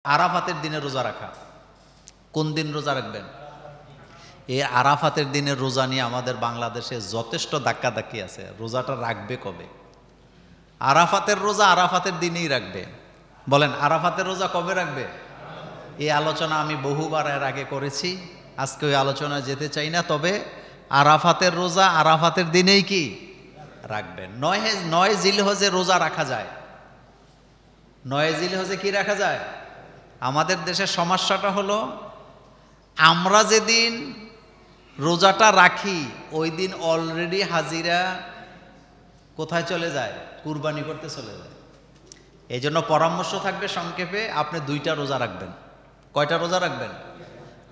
আরাফাতের দিনে রোজা রাখা। কোন দিন রোজা রাখবেন? এই আরাফাতের দিনের রোজা নিয়ে আমাদের বাংলাদেশে যথেষ্ট ধাক্কাধাক্কি আছে। রোজাটা রাখবে কবে? আরাফাতের রোজা আরাফাতের দিনেই রাখবে। বলেন, আরাফাতের রোজা কবে রাখবে? এই আলোচনা আমি বহুবার এর আগে করেছি, আজকে ওই আলোচনায় যেতে চাই না। তবে আরাফাতের রোজা আরাফাতের দিনেই কি রাখবেন। 9 জিলহজে রোজা রাখা যায়। 9 জিলহজে কি রাখা যায়? আমাদের দেশের সমস্যাটা হলো, আমরা যেদিন রোজাটা রাখি ওই দিন অলরেডি হাজিরা কোথায় চলে যায়? কুরবানি করতে চলে যায়। এই জন্য পরামর্শ থাকবে সংক্ষেপে, আপনি 2টা রোজা রাখবেন। কয়টা রোজা রাখবেন?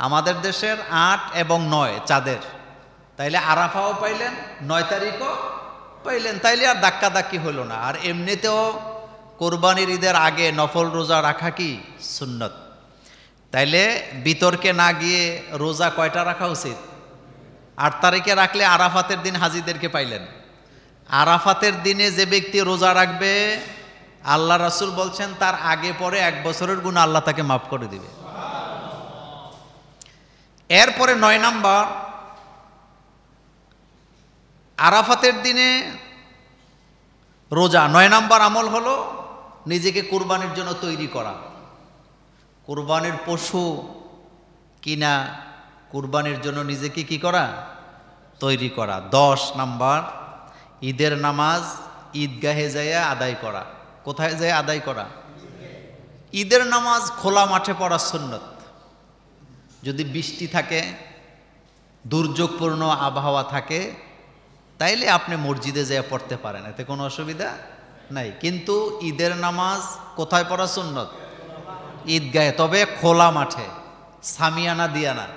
আমাদের দেশের 8 এবং 9 চাঁদের, তাইলে আরাফাও পাইলেন, 9 তারিখও পাইলেন, তাইলে আর ধাক্কাধাক্কি হলো না। আর এমনিতেও কোরবানির ঈদের আগে নফল রোজা রাখা কি সুন্নত। তাইলে বিতর্কে না গিয়ে রোজা কয়টা রাখা উচিত? 8 তারিখে রাখলে আরাফাতের দিন হাজিদেরকে পাইলেন। আরাফাতের দিনে যে ব্যক্তি রোজা রাখবে, আল্লাহ রাসূল বলছেন তার আগে পরে 1 বছরের গুনাহ আল্লাহ তাকে মাফ করে দিবে। এরপরে 9 নাম্বার, আরাফাতের দিনে রোজা 9 নাম্বার আমল হলো নিজেকে কুরবানির জন্য তৈরি করা। কুরবানির পশু কিনা, কুরবানির জন্য নিজেকে কি করা? তৈরি করা। 10 নাম্বার, ঈদের নামাজ ঈদগাহে যাইয়া আদায় করা। কোথায় যায় আদায় করা? ঈদের নামাজ খোলা মাঠে পড়া সুন্নত। যদি বৃষ্টি থাকে, দুর্যোগপূর্ণ আবহাওয়া থাকে, তাইলে আপনি মসজিদে যেয়ে পড়তে পারেন, এতে কোনো অসুবিধা নাই। কিন্তু ঈদের নামাজ কোথায় পড়া সুন্নত? ঈদগাহে, তবে খোলা মাঠে, সামিয়ানা দিয়া না।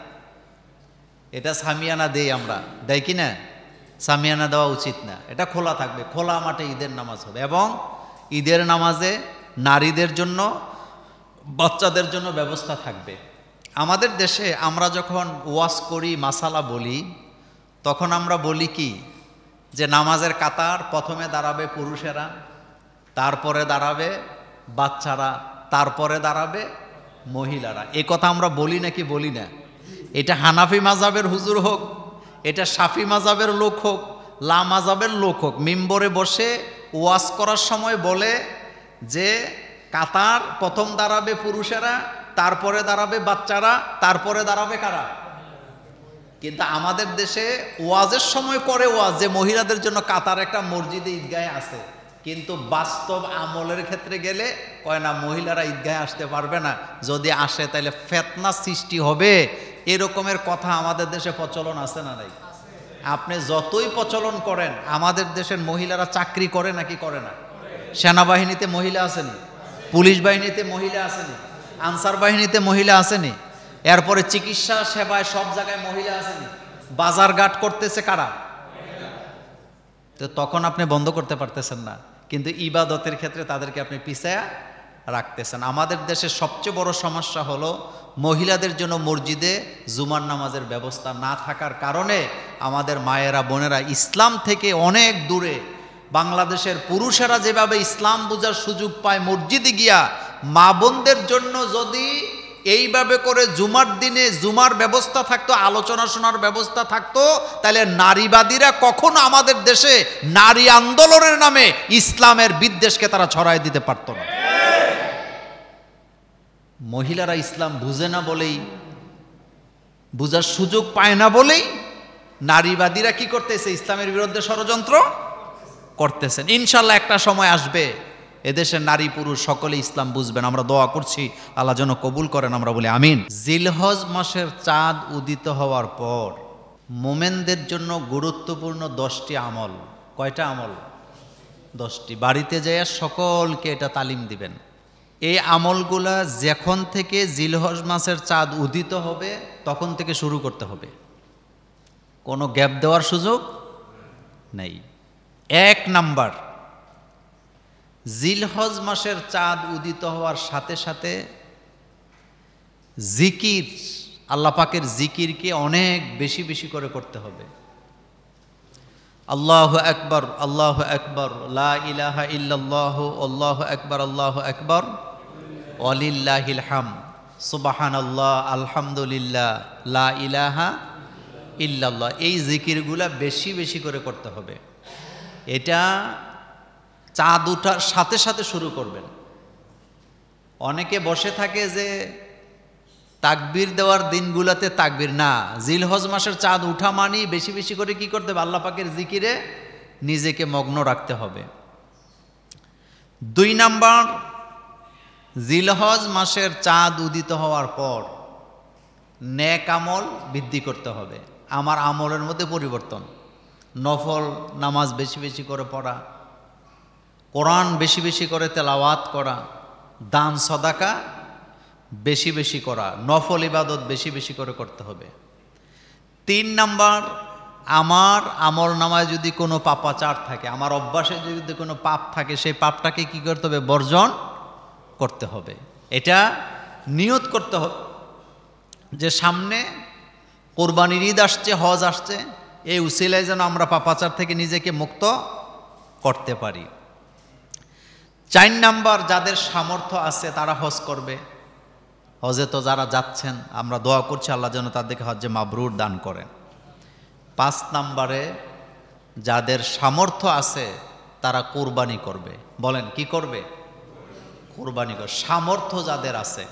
এটা সামিয়ানা দেই আমরা, দেয় কি না? সামিয়ানা দেওয়া উচিত না, এটা খোলা থাকবে, খোলা মাঠে ঈদের নামাজ হবে। এবং ঈদের নামাজে নারীদের জন্য, বাচ্চাদের জন্য ব্যবস্থা থাকবে। আমাদের দেশে আমরা যখন ওয়াজ করি, মাসালা বলি, তখন আমরা বলি কি, যে নামাজের কাতার প্রথমে দাঁড়াবে পুরুষেরা, তারপরে দাঁড়াবে বাচ্চারা, তারপরে দাঁড়াবে মহিলারা। এ কথা আমরা বলি নাকি বলি না? এটা হানাফি মাযহাবের হুজুর হোক, এটা শাফি মাযহাবের লোক হোক, লা মাযহাবের লোক হোক, মিম্বরে বসে ওয়াজ করার সময় বলে যে কাতার প্রথম দাঁড়াবে পুরুষেরা, তারপরে দাঁড়াবে বাচ্চারা, তারপরে দাঁড়াবে কারা? কিন্তু আমাদের দেশে ওয়াজের সময় করে ওয়াজ যে মহিলাদের জন্য কাতার একটা মসজিদে ঈদগাহে আছে, কিন্তু বাস্তব আমলের ক্ষেত্রে গেলে কয় না, মহিলারা ঈদগাহে আসতে পারবে না, যদি আসে তাহলে ফিতনা সৃষ্টি হবে। এরকমের কথা আমাদের দেশে প্রচলন আছে না নাই? আপনি যতই প্রচলন করেন, আমাদের দেশের মহিলারা চাকরি করে নাকি করে না? সেনাবাহিনীতে মহিলা আসেনি, পুলিশ বাহিনীতে মহিলা আসেনি, আনসার বাহিনীতে মহিলা আসেনি, এরপরে চিকিৎসা সেবায় সব জায়গায় মহিলা আসেনি। বাজার ঘাট করতেছে কারা? তো তখন আপনি বন্ধ করতে পারতেছেন না, কিন্তু ইবাদতের ক্ষেত্রে তাদেরকে আপনি পিছায়া রাখতেছেন। আমাদের দেশের সবচেয়ে বড় সমস্যা হলো মহিলাদের জন্য মসজিদে জুমার নামাজের ব্যবস্থা না থাকার কারণে আমাদের মায়েরা, বোনেরা ইসলাম থেকে অনেক দূরে। বাংলাদেশের পুরুষেরা যেভাবে ইসলাম বোঝার সুযোগ পায় মসজিদে গিয়া, মা বোনদের জন্য যদি এইভাবে করে জুমার দিনে জুমার ব্যবস্থা থাকতো, আলোচনা শোনার ব্যবস্থা থাকতো, তাহলে নারীবাদীরা কখনো আমাদের দেশে নারী আন্দোলনের নামে ইসলামের বিদ্বেষকে তারা ছড়ায় দিতে পারত না। মহিলারা ইসলাম বুঝে না বলেই, বুঝার সুযোগ পায় না বলেই নারীবাদীরা কি করতেছে? ইসলামের বিরুদ্ধে ষড়যন্ত্র করতেছেন। ইনশাল্লাহ একটা সময় আসবে এদেশের নারী পুরুষ সকলে ইসলাম বুঝবেন। আমরা দোয়া করছি আল্লাহ যেন কবুল করেন, আমরা বলি আমিন। জিলহজ মাসের চাঁদ উদিত হওয়ার পর মোমেনদের জন্য গুরুত্বপূর্ণ 10টি আমল। কয়টা আমল? 10টি। বাড়িতে যাইয়া সকলকে এটা তালিম দিবেন। এই আমলগুলা যখন থেকে জিলহজ মাসের চাঁদ উদিত হবে তখন থেকে শুরু করতে হবে, কোনো গ্যাপ দেওয়ার সুযোগ নেই। 1 নাম্বার, জিলহজ মাসের চাঁদ উদিত হওয়ার সাথে সাথে জিকির, আল্লাহ পাকের জিকিরকে অনেক বেশি বেশি করে করতে হবে। আল্লাহু আকবার, আল্লাহু আকবার, লা ইলাহা ইল্লাল্লাহু, আল্লাহু আকবার, আল্লাহু আকবার, ওয়ালিল্লাহিল হামদ, সুবহানাল্লাহ, আলহামদুলিল্লাহ, লা ইলাহা ইল্লাল্লাহ, এই জিকিরগুলা বেশি বেশি করে করতে হবে। এটা চাঁদ ওঠার সাথে সাথে শুরু করবেন। অনেকে বসে থাকে যে তাকবীর দেওয়ার দিনগুলোতে তাকবীর না, জিলহজ মাসের চাঁদ উঠা মানেই বেশি বেশি করে কি করতে হবে? আল্লাহ পাকের জিকিরে নিজেকে মগ্ন রাখতে হবে। 2 নাম্বার, জিলহজ মাসের চাঁদ উদিত হওয়ার পর নেক আমল বৃদ্ধি করতে হবে। আমার আমলের মধ্যে পরিবর্তন, নফল নামাজ বেশি বেশি করে পড়া, কোরআন বেশি বেশি করে তেলাওয়াত করা, দান সদাকা বেশি বেশি করা, নফল ইবাদত বেশি বেশি করে করতে হবে। 3 নাম্বার, আমার আমল নামায় যদি কোনো পাপাচার থাকে, আমার অভ্যাসে যদি কোনো পাপ থাকে, সেই পাপটাকে কি করতে হবে? বর্জন করতে হবে। এটা নিয়ত করতে হবে যে সামনে কোরবানির ঈদ আসছে, হজ আসছে, এই উসিলায় যেন আমরা পাপাচার থেকে নিজেকে মুক্ত করতে পারি। 4 নাম্বার, যাদের সামর্থ্য আছে তারা হজ করবে। হজে তো যারা যাচ্ছেন আমরা দোয়া করছি আল্লাহ যেন তাদেরকে হজ্জে মাবরুর দান করেন। 5 নাম্বারে, যাদের সামর্থ্য আছে তারা কোরবানি করবে। বলেন কি করবে? কোরবানি করবে, সামর্থ্য যাদের আছে।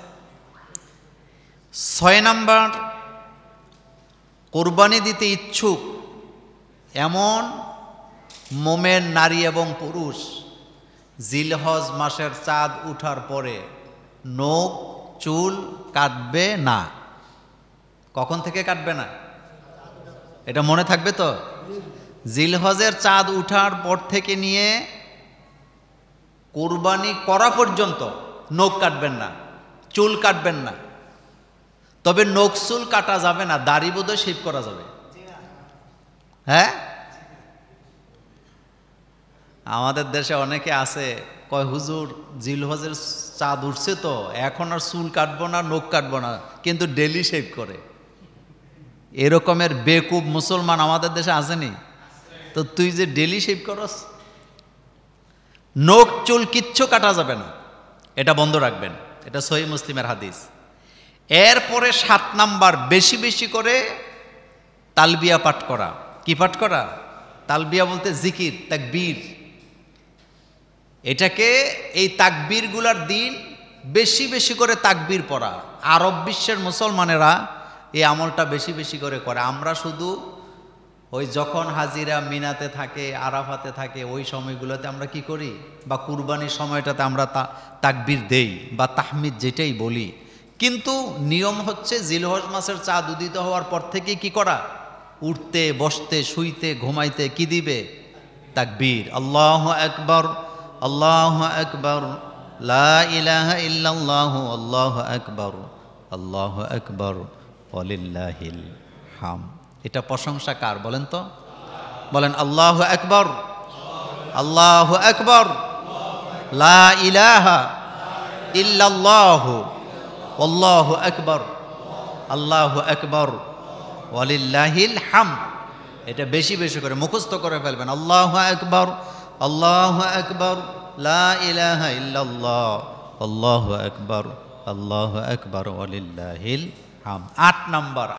6 নাম্বার, কোরবানি দিতে ইচ্ছুক এমন মোমেন নারী এবং পুরুষ জিলহজ মাসের চাঁদ উঠার পরে নখ চুল কাটবে না। কখন থেকে কাটবে না? এটা মনে থাকবে তো? জিলহজের চাঁদ উঠার পর থেকে নিয়ে কোরবানি করা পর্যন্ত নখ কাটবেন না, চুল কাটবেন না। তবে নখ চুল কাটা যাবে না, দাড়ি বোধহয় শেভ করা যাবে। হ্যাঁ, আমাদের দেশে অনেকে আছে কয় হুজুর জিলহজের চাঁদ উঠছে তো এখন আর চুল কাটবো না, নখ কাটবো না, কিন্তু ডেলি শেভ করে। এরকমের বেকুব মুসলমান আমাদের দেশে আসেনি তো? তুই যে ডেলি শেভ করস, নখ চুল কিচ্ছু কাটা যাবে না, এটা বন্ধ রাখবেন। এটা সহিহ মুসলিমের হাদিস। এরপরে 7 নাম্বার, বেশি বেশি করে তালবিয়া পাঠ করা। কি পাঠ করা? তালবিয়া বলতে জিকির, তাকবীর। এটাকে এই তাকবীরগুলার দিন বেশি বেশি করে তাকবীর পড়া। আরব বিশ্বের মুসলমানেরা এই আমলটা বেশি বেশি করে করে। আমরা শুধু ওই যখন হাজিরা মিনাতে থাকে, আরাফাতে থাকে, ওই সময়গুলোতে আমরা কি করি, বা কুরবানির সময়টাতে আমরা তাকবীর দেই বা তাহমিদ যেটাই বলি। কিন্তু নিয়ম হচ্ছে জিলহজ মাসের চাঁদ উদিত হওয়ার পর থেকে কি করা? উঠতে, বসতে, শুইতে, ঘুমাইতে কি দিবে? তাকবীর। আল্লাহু আকবার, আল্লাহু আকবার, লা ইলাহা ইল্লাল্লাহু, আল্লাহু আকবার, আল্লাহু আকবার, ওয়ালিল্লাহিল হামদ। এটা প্রশংসা কার বলেন তো? বলেন আল্লাহু আকবার, আল্লাহু আকবার, লা ইলাহা ইল্লাল্লাহু, আল্লাহু আকবার, আল্লাহু আকবার, ওয়ালিল্লাহিল হামদ। এটা বেশি বেশি করে মুখস্থ করে ফেলবেন। আল্লাহু আকবার, আল্লাহু আকবার, লা ইলাহা ইল্লাল্লাহ, আল্লাহু আকবার, আল্লাহু আকবার, ওয়ালিল্লাহিল হামদ। 8 নাম্বার,